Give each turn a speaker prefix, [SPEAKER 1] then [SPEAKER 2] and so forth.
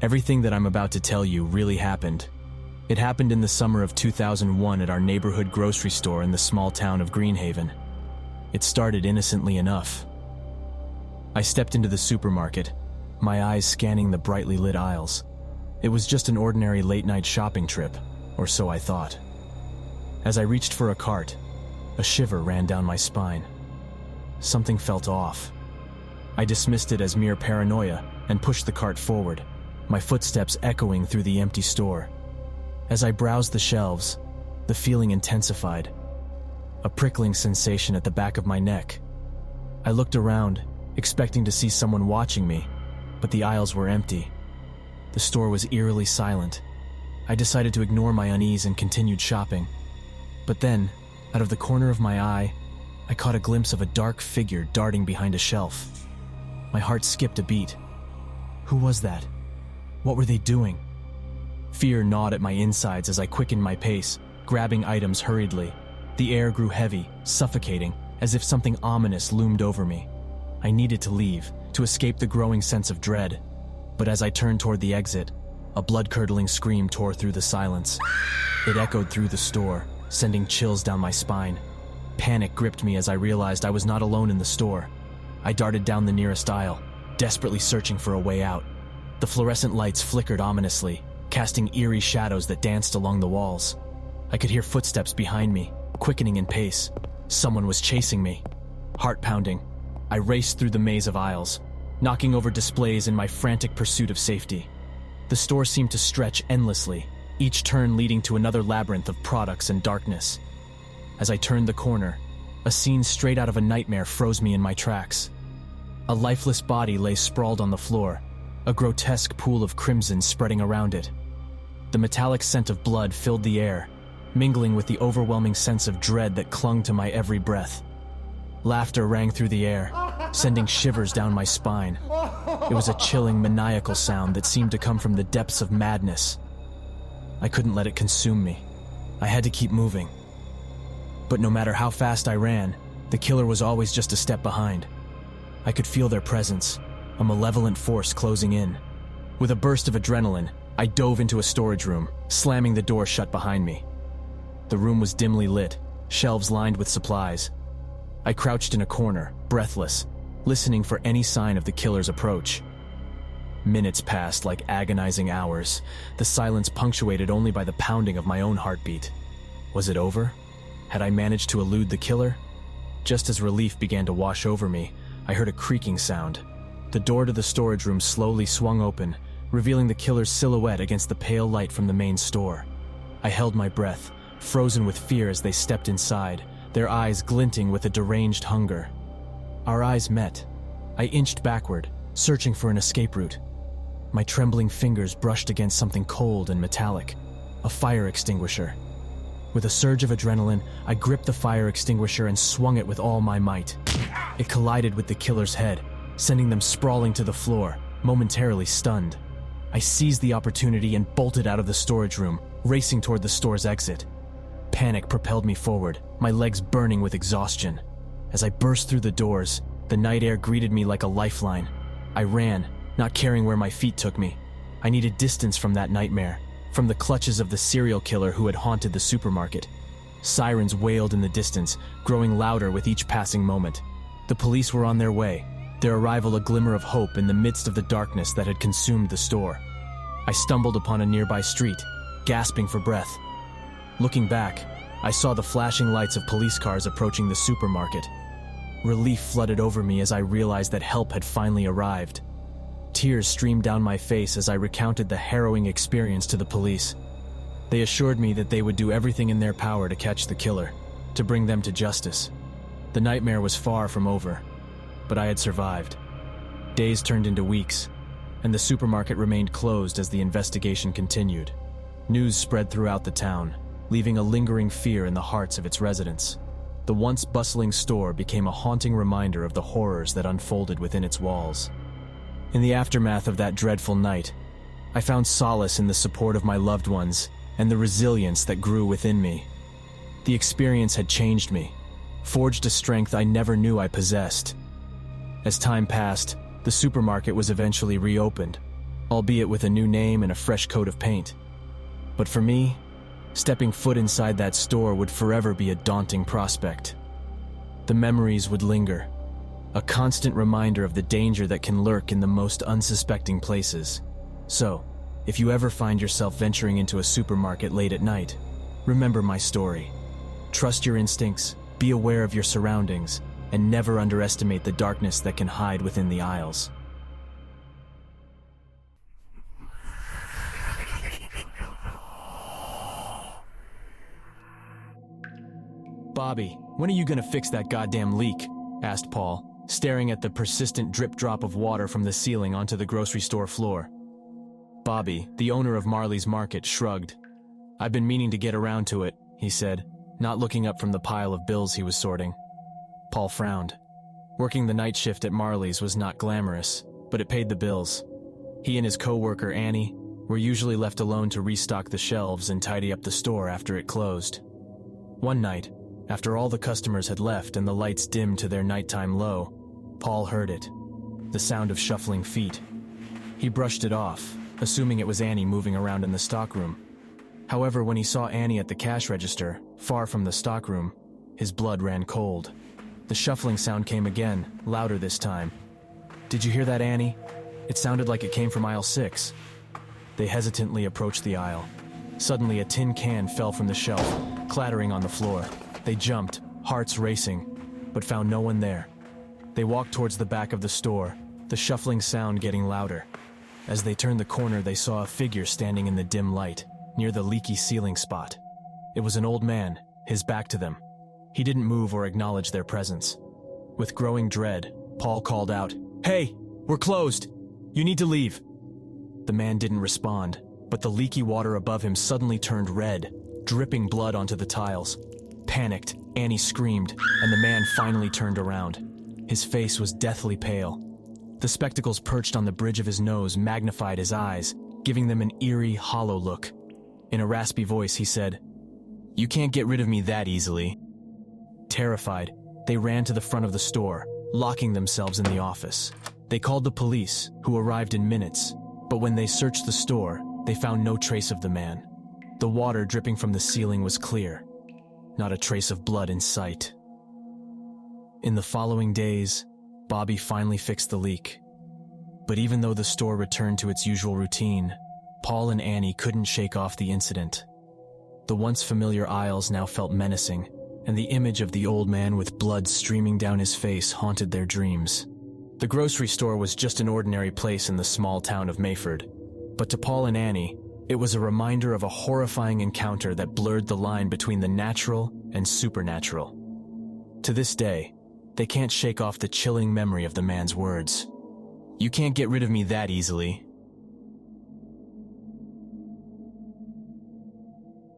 [SPEAKER 1] Everything that I'm about to tell you really happened. It happened in the summer of 2001 at our neighborhood grocery store in the small town of Greenhaven. It started innocently enough. I stepped into the supermarket, my eyes scanning the brightly lit aisles. It was just an ordinary late-night shopping trip, or so I thought. As I reached for a cart, a shiver ran down my spine. Something felt off. I dismissed it as mere paranoia and pushed the cart forward, my footsteps echoing through the empty store. As I browsed the shelves, the feeling intensified. A prickling sensation at the back of my neck. I looked around, expecting to see someone watching me, but the aisles were empty. The store was eerily silent. I decided to ignore my unease and continued shopping. But then, out of the corner of my eye, I caught a glimpse of a dark figure darting behind a shelf. My heart skipped a beat. Who was that? What were they doing? Fear gnawed at my insides as I quickened my pace, grabbing items hurriedly. The air grew heavy, suffocating, as if something ominous loomed over me. I needed to leave, to escape the growing sense of dread. But as I turned toward the exit, a blood-curdling scream tore through the silence. It echoed through the store, sending chills down my spine. Panic gripped me as I realized I was not alone in the store. I darted down the nearest aisle, desperately searching for a way out. The fluorescent lights flickered ominously, casting eerie shadows that danced along the walls. I could hear footsteps behind me, quickening in pace. Someone was chasing me. Heart pounding, I raced through the maze of aisles, knocking over displays in my frantic pursuit of safety. The store seemed to stretch endlessly, each turn leading to another labyrinth of products and darkness. As I turned the corner, a scene straight out of a nightmare froze me in my tracks. A lifeless body lay sprawled on the floor, a grotesque pool of crimson spreading around it. The metallic scent of blood filled the air, mingling with the overwhelming sense of dread that clung to my every breath. Laughter rang through the air, sending shivers down my spine. It was a chilling, maniacal sound that seemed to come from the depths of madness. I couldn't let it consume me. I had to keep moving. But no matter how fast I ran, the killer was always just a step behind. I could feel their presence, a malevolent force closing in. With a burst of adrenaline, I dove into a storage room, slamming the door shut behind me. The room was dimly lit, shelves lined with supplies. I crouched in a corner, breathless, listening for any sign of the killer's approach. Minutes passed like agonizing hours, the silence punctuated only by the pounding of my own heartbeat. Was it over? Had I managed to elude the killer? Just as relief began to wash over me, I heard a creaking sound. The door to the storage room slowly swung open, revealing the killer's silhouette against the pale light from the main store. I held my breath, frozen with fear as they stepped inside, their eyes glinting with a deranged hunger. Our eyes met. I inched backward, searching for an escape route. My trembling fingers brushed against something cold and metallic, a fire extinguisher. With a surge of adrenaline, I gripped the fire extinguisher and swung it with all my might. It collided with the killer's head, sending them sprawling to the floor, momentarily stunned. I seized the opportunity and bolted out of the storage room, racing toward the store's exit. Panic propelled me forward, my legs burning with exhaustion. As I burst through the doors, the night air greeted me like a lifeline. I ran, not caring where my feet took me. I needed distance from that nightmare, from the clutches of the serial killer who had haunted the supermarket. Sirens wailed in the distance, growing louder with each passing moment. The police were on their way, their arrival a glimmer of hope in the midst of the darkness that had consumed the store. I stumbled upon a nearby street, gasping for breath. Looking back, I saw the flashing lights of police cars approaching the supermarket. Relief flooded over me as I realized that help had finally arrived. Tears streamed down my face as I recounted the harrowing experience to the police. They assured me that they would do everything in their power to catch the killer, to bring them to justice. The nightmare was far from over, but I had survived. Days turned into weeks, and the supermarket remained closed as the investigation continued. News spread throughout the town, leaving a lingering fear in the hearts of its residents. The once bustling store became a haunting reminder of the horrors that unfolded within its walls. In the aftermath of that dreadful night, I found solace in the support of my loved ones and the resilience that grew within me. The experience had changed me, forged a strength I never knew I possessed. As time passed, the supermarket was eventually reopened, albeit with a new name and a fresh coat of paint. But for me, stepping foot inside that store would forever be a daunting prospect. The memories would linger, a constant reminder of the danger that can lurk in the most unsuspecting places. So, if you ever find yourself venturing into a supermarket late at night, remember my story. Trust your instincts, be aware of your surroundings, and never underestimate the darkness that can hide within the aisles. "Bobby, when are you gonna fix that goddamn leak?" asked Paul, staring at the persistent drip-drop of water from the ceiling onto the grocery store floor. Bobby, the owner of Marley's Market, shrugged. "I've been meaning to get around to it," he said, not looking up from the pile of bills he was sorting. Paul frowned. Working the night shift at Marley's was not glamorous, but it paid the bills. He and his co-worker Annie were usually left alone to restock the shelves and tidy up the store after it closed. One night, after all the customers had left and the lights dimmed to their nighttime low, Paul heard it, the sound of shuffling feet. He brushed it off, assuming it was Annie moving around in the stockroom. However, when he saw Annie at the cash register, far from the stockroom, his blood ran cold. The shuffling sound came again, louder this time. "Did you hear that, Annie? It sounded like it came from aisle 6. They hesitantly approached the aisle. Suddenly, a tin can fell from the shelf, clattering on the floor. They jumped, hearts racing, but found no one there. They walked towards the back of the store, the shuffling sound getting louder. As they turned the corner, they saw a figure standing in the dim light, near the leaky ceiling spot. It was an old man, his back to them. He didn't move or acknowledge their presence. With growing dread, Paul called out, "Hey, we're closed! You need to leave!" The man didn't respond, but the leaky water above him suddenly turned red, dripping blood onto the tiles. Panicked, Annie screamed, and the man finally turned around. His face was deathly pale. The spectacles perched on the bridge of his nose magnified his eyes, giving them an eerie, hollow look. In a raspy voice, he said, "You can't get rid of me that easily." Terrified, they ran to the front of the store, locking themselves in the office. They called the police, who arrived in minutes, but when they searched the store, they found no trace of the man. The water dripping from the ceiling was clear. Not a trace of blood in sight. In the following days, Bobby finally fixed the leak. But even though the store returned to its usual routine, Paul and Annie couldn't shake off the incident. The once familiar aisles now felt menacing, and the image of the old man with blood streaming down his face haunted their dreams. The grocery store was just an ordinary place in the small town of Mayford, but to Paul and Annie, it was a reminder of a horrifying encounter that blurred the line between the natural and supernatural. To this day, they can't shake off the chilling memory of the man's words. "You can't get rid of me that easily."